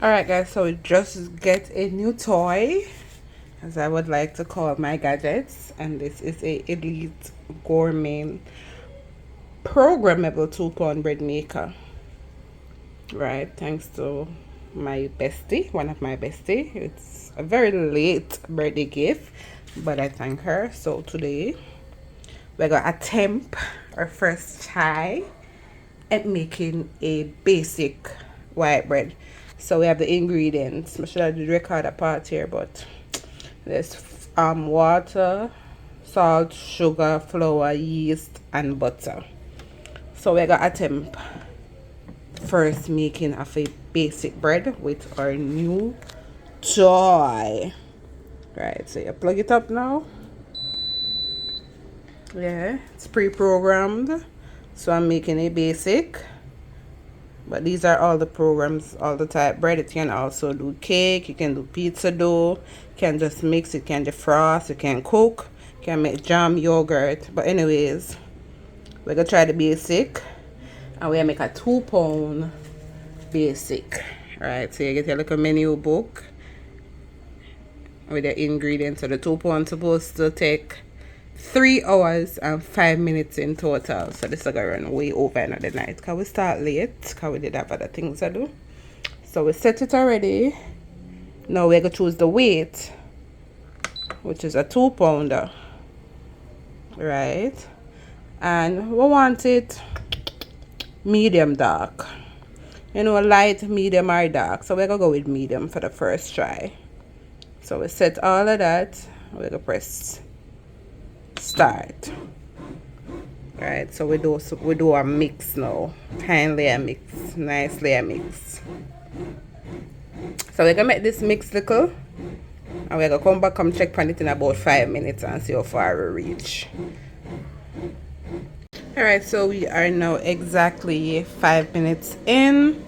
Alright guys, so we just get a new toy, as I would like to call my gadgets, and this is a Elite Gourmet programmable 2-pound bread maker. Right, thanks to my bestie, one of my bestie. It's a very late birthday gift, but I thank her. So today we're gonna attempt our first try at making a basic white bread. So we have the ingredients. I should have the record part here, but there's water, salt, sugar, flour, yeast, and butter. So we're gonna attempt first making of a basic bread with our new toy. Right, so you plug it up now. Yeah, it's pre-programmed. So I'm making a basic. But these are all the programs, all the type bread. It can also do cake, you can do pizza dough, you can just mix, you can defrost, you can cook, you can make jam, yogurt. But anyways, we're gonna try the basic, and we're gonna make a 2-pound basic. Alright, so you get your little menu book with the ingredients. So the 2-pound supposed to take 3 hours and 5 minutes in total. So this is gonna run way over another night because we start late because we did have other things to do. So we set it already. Now we're gonna choose the weight, which is a 2-pounder, right? And we want it medium dark, you know, light, medium, or dark. So we're gonna go with medium for the first try. So we set all of that. We're gonna press start. Right, so we do a mix now. Kind layer mix, nice layer mix. So we're gonna make this mix little, and we're gonna come back, come check on it in about 5 minutes and see how far we reach. Alright, so we are now exactly 5 minutes in,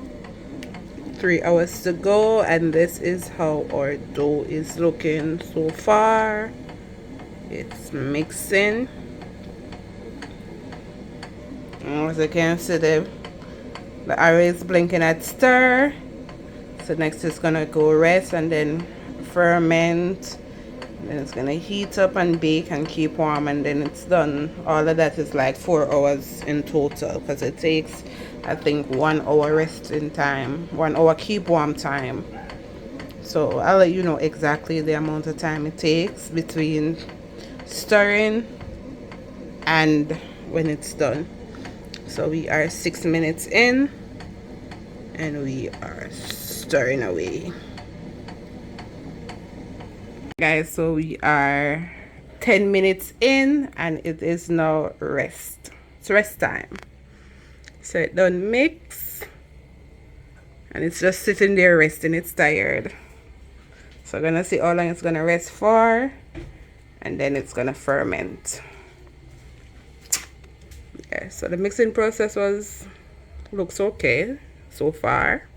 3 hours to go, and this is how our dough is looking so far. It's mixing. As you can see, the arrow is blinking at stir. So next it's gonna go rest and then ferment. Then it's gonna heat up and bake and keep warm, and then it's done. All of that is like 4 hours in total, because it takes, I think, 1 hour resting time, 1 hour keep warm time. So I'll let you know exactly the amount of time it takes between stirring and when it's done. So we are 6 minutes in, and we are stirring away, guys. So we are 10 minutes in, and it is now rest. It's rest time. So it done mix, and it's just sitting there resting. It's tired. So we're gonna see how long it's gonna rest for, and then it's gonna ferment. Yeah, so the mixing process looks okay so far.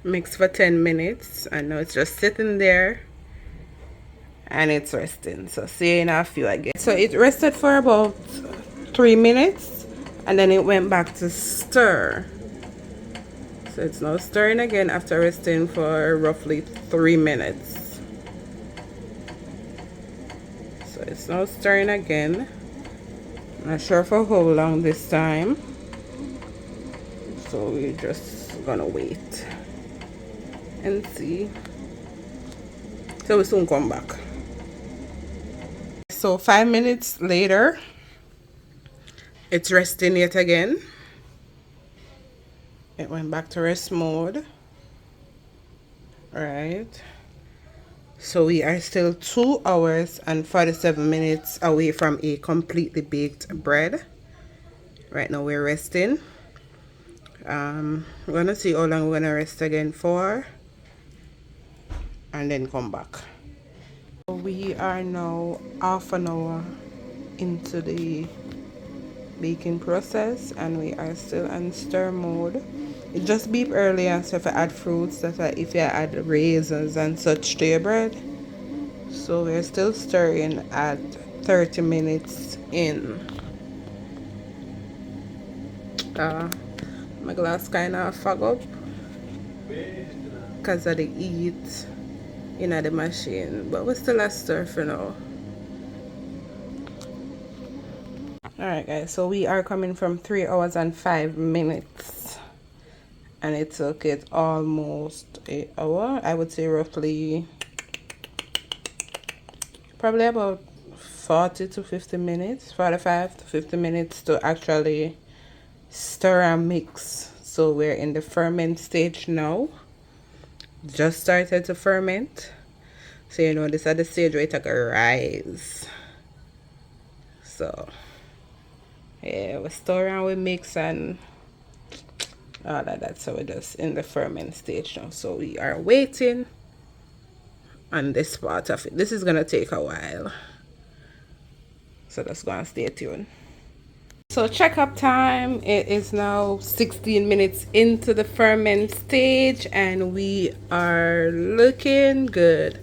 Mix for 10 minutes, and now it's just sitting there and it's resting. So see you in a few again. So it rested for about 3 minutes, and then it went back to stir. So it's now stirring again after resting for roughly 3 minutes. So it's now stirring again. Not sure for how long this time, so we're just gonna wait and see. So we'll soon come back. So 5 minutes later, it's resting yet again. It went back to rest mode. All right, so we are still 2 hours and 47 minutes away from a completely baked bread. Right now we're resting. We're gonna see how long we're gonna rest again for, and then come back. We are now half an hour into the baking process, and we are still in stir mode. It just beep earlier, so if I add fruits, that's why, if you add raisins and such to your bread. So we're still stirring at 30 minutes in. My glass kind of fog up. because of the heat in the machine, but we still a stir for now. Alright guys, so we are coming from 3 hours and 5 minutes, and it took it almost an hour. I would say roughly probably about 40 to 50 minutes, 45 to 50 minutes to actually stir and mix. So we're in the ferment stage now. Just started to ferment. So you know, this is the stage where it take a rise. So yeah, we stir and we mix and all of that. So we're just in the ferment stage now. So we are waiting on this part of it. This is gonna take a while. So just gonna stay tuned. So checkup time, it is now 16 minutes into the ferment stage and we are looking good.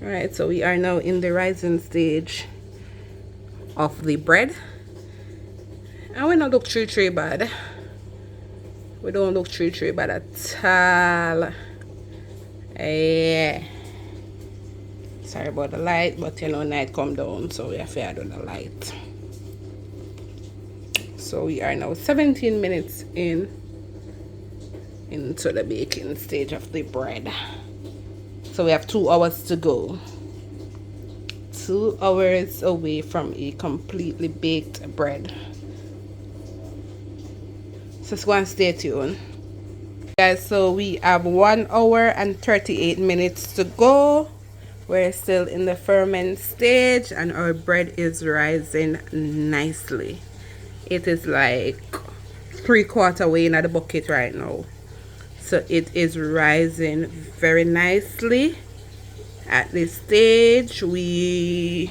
All right, so we are now in the rising stage of the bread, and we don't look too bad. We don't look too bad at all. Yeah, sorry about the light, but you know, night come down, so we have to add on the light. So we are now 17 minutes into the baking stage of the bread. So we have 2 hours to go. 2 hours away from a completely baked bread. So just go and stay tuned. Guys, so we have 1 hour and 38 minutes to go. We're still in the ferment stage and our bread is rising nicely. It is like 3/4 way in the bucket right now. So it is rising very nicely. At this stage, we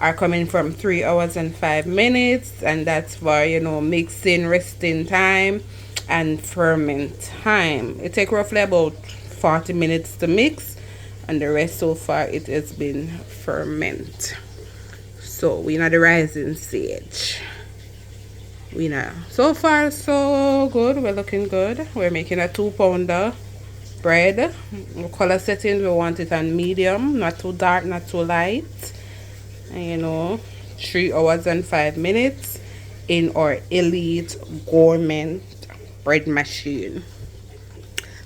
are coming from 3 hours and 5 minutes, and that's for, you know, mixing, resting time, and ferment time. It takes roughly about 40 minutes to mix, and the rest so far it has been ferment. So we're in the rising stage. We know so far so good. We're looking good. We're making a 2-pounder bread. The color settings, we want it on medium, not too dark, not too light. And you know, 3 hours and 5 minutes in our elite gourmet bread machine.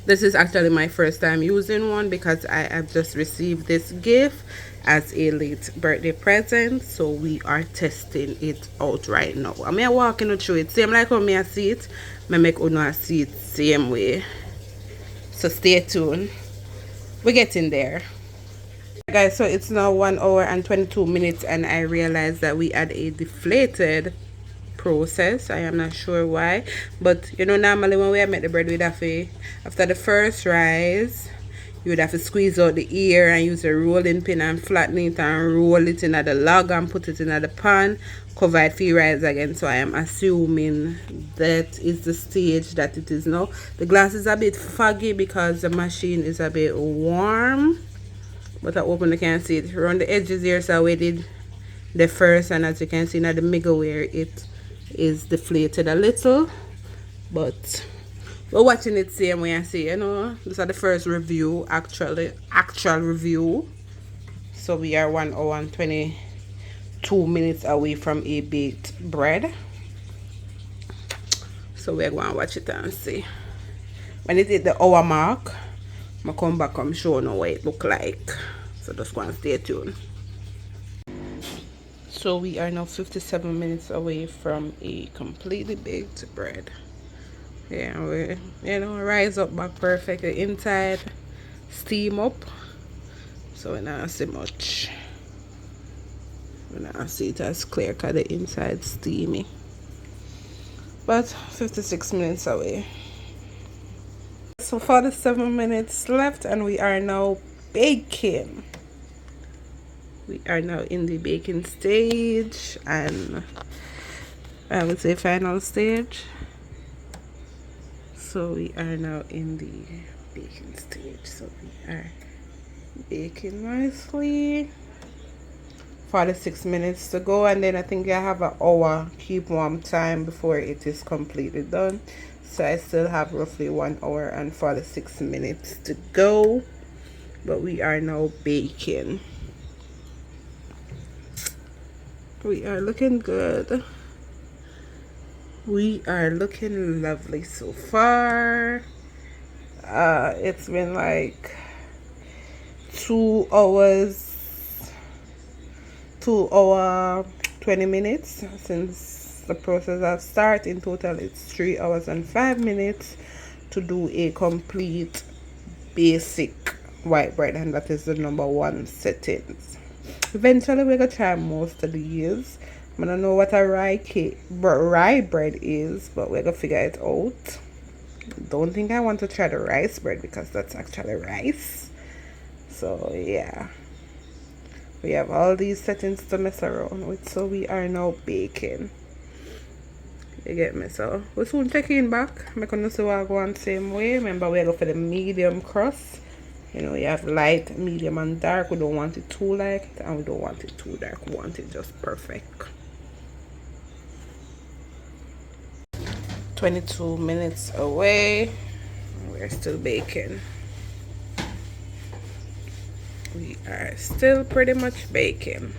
This is actually my first time using one because I have just received this gift as a late birthday present. So we are testing it out right now. I'm here walking through it same like how me I see it. I make Uno see it same way. So stay tuned. We're getting there. Guys, so it's now 1 hour and 22 minutes and I realized that we had a deflated process. I am not sure why, but you know, normally when we make the bread, we'd have to, after the first rise, you would have to squeeze out the ear and use a rolling pin and flatten it and roll it in the log and put it in the pan, cover it for rise again. So I am assuming that is the stage that it is now. The glass is a bit foggy because the machine is a bit warm, but I open you can see it around the edges here. So we did the first, and as you can see now the middle where it is deflated a little, but we're watching it same way. I see, you know, this is the first review, actual review. So we are 1 hour and 22 minutes away from a baked bread. So we're going to watch it and see. When it hit the hour mark, I'm going to come back and show you what it look like. So just go and stay tuned. So we are now 57 minutes away from a completely baked bread. Yeah, we, you know, rise up back perfectly inside, steam up. So we not see much. We not see it as clear because the inside steamy. But 56 minutes away. So 47 minutes left and we are now baking. We are now in the baking stage and I would say final stage. So we are now in the baking stage. So we are baking nicely. 46 minutes to go, and then I think I have an hour keep warm time before it is completely done. So I still have roughly 1 hour and 46 minutes to go, but we are now baking. We are looking good. We are looking lovely so far. It's been like 2 hours 2 hour 20 minutes since the process has started. In total it's 3 hours and 5 minutes to do a complete basic white bread, and that is the number one settings. Eventually we're gonna try most of these. I don't know what a rye bread is, but we're gonna figure it out. Don't think I want to try the rice bread because that's actually rice. So yeah, we have all these settings to mess around with, so we are now baking. You get me? So we soon check in back. I'm gonna see what I go on same way. Remember, we go for the medium crust. You know, you have light, medium, and dark. We don't want it too light, and we don't want it too dark. We want it just perfect. 22 minutes away. We're still baking. We are still pretty much baking.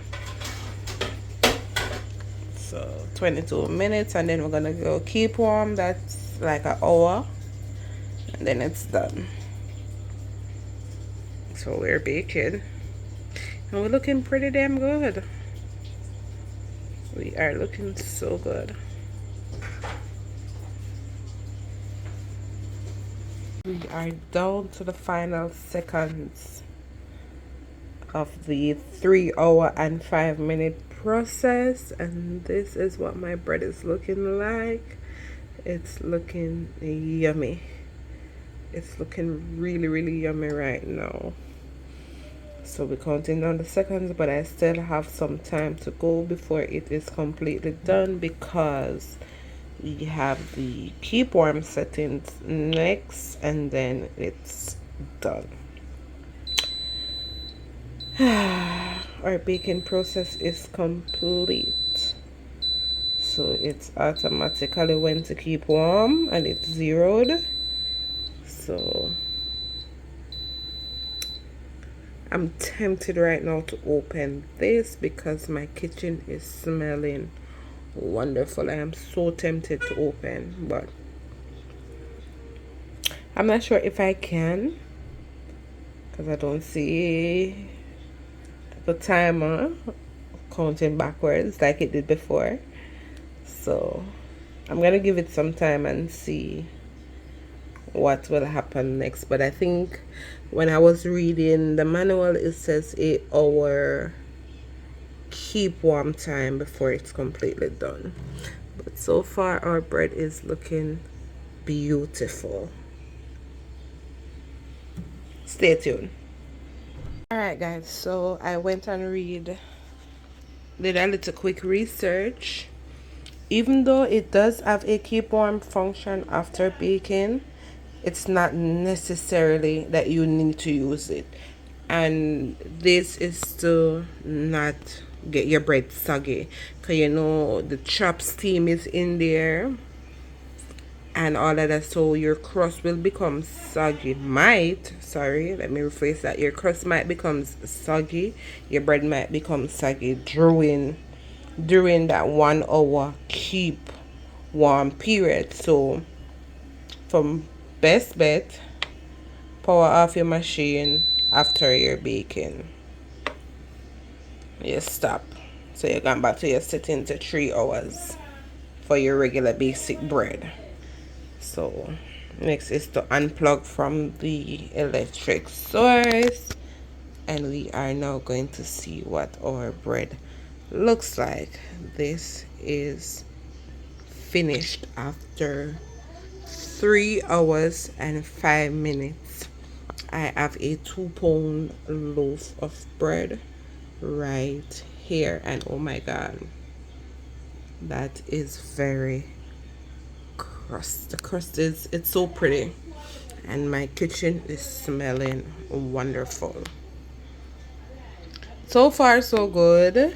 So 22 minutes, and then we're gonna go keep warm. That's like an hour, and then it's done. So we're baking, and we're looking pretty damn good. We are looking so good. We are down to the final seconds of the 3 hour and 5 minute process, and this is what my bread is looking like. It's looking yummy. It's looking really yummy right now. So we're counting down the seconds, but I still have some time to go before it is completely done, because we have the keep warm settings next, and then it's done. Our baking process is complete. So it's automatically went to keep warm, and it's zeroed. So I'm tempted right now to open this because my kitchen is smelling wonderful. I am so tempted to open, but I'm not sure if I can, because I don't see the timer counting backwards like it did before. So I'm gonna give it some time and see what will happen next. But I think when I was reading the manual, it says 8 hour keep warm time before it's completely done. But so far our bread is looking beautiful. Stay tuned. Alright guys, so I went and did a little quick research. Even though it does have a keep warm function after baking, it's not necessarily that you need to use it. And this is to not get your bread soggy, because you know the chop steam is in there and all of that, so your crust will become soggy. Let me rephrase that. Your crust might become soggy, your bread might become soggy during that 1 hour keep warm period. So from best bet, power off your machine after you're baking. You stop, so you're going back to your setting to 3 hours for your regular basic bread. So next is to unplug from the electric source, and we are now going to see what our bread looks like. This is finished after 3 hours and 5 minutes. I have a 2 pound loaf of bread right here, and oh my god, that is very the crust is, it's so pretty, and my kitchen is smelling wonderful. So far so good.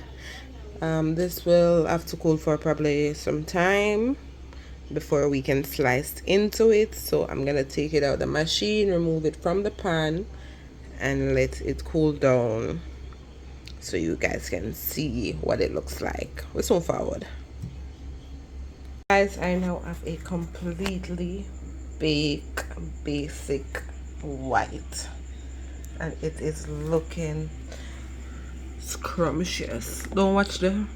This will have to cool for probably some time before we can slice into it. So I'm gonna take it out the machine, remove it from the pan, and let it cool down so you guys can see what it looks like. Let's move forward. Guys, I now have a completely baked basic white, and it is looking scrumptious. Don't watch the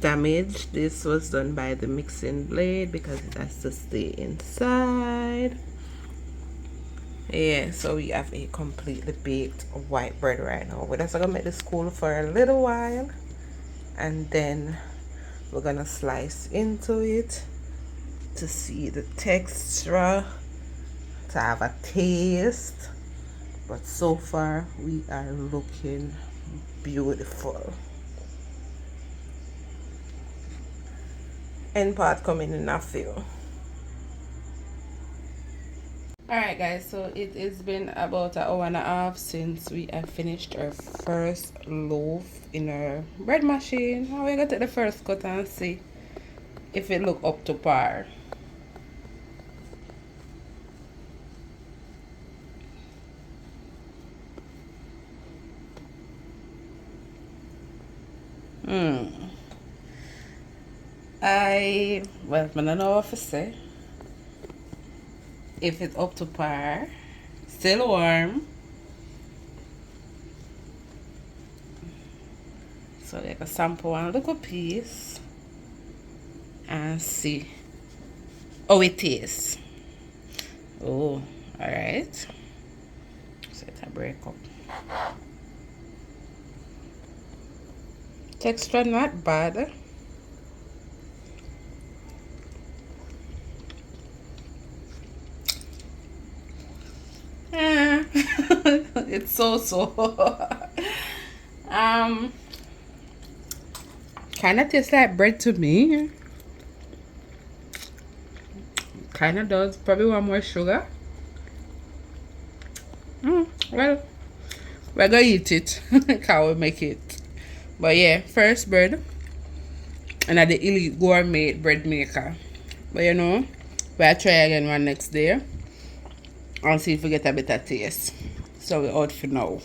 damage. This was done by the mixing blade because it has to stay inside. Yeah, so we have a completely baked white bread right now. We're just gonna make this cool for a little while, and then we're gonna slice into it to see the texture, to have a taste. But so far we are looking beautiful. End part coming in a few. Alright guys, so it has been about an hour and a half since we have finished our first loaf in our bread machine. Now we're gonna take the first cut and see if it look up to par. I don't know what to say. If it's up to par, still warm. So like a sample one little piece and see how it tastes. Oh, alright. So it's a break up. Texture not bad. It's so kind of tastes like bread to me. Kind of does. Probably want more sugar. Well, we're gonna eat it. Can we make it? But yeah, first bread. And at the Elite Gourmet bread maker. But you know, we'll try again one next day. And see if we get a better taste. So we're out for now.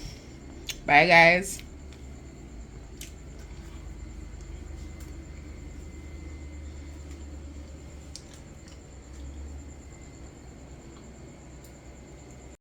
Bye guys.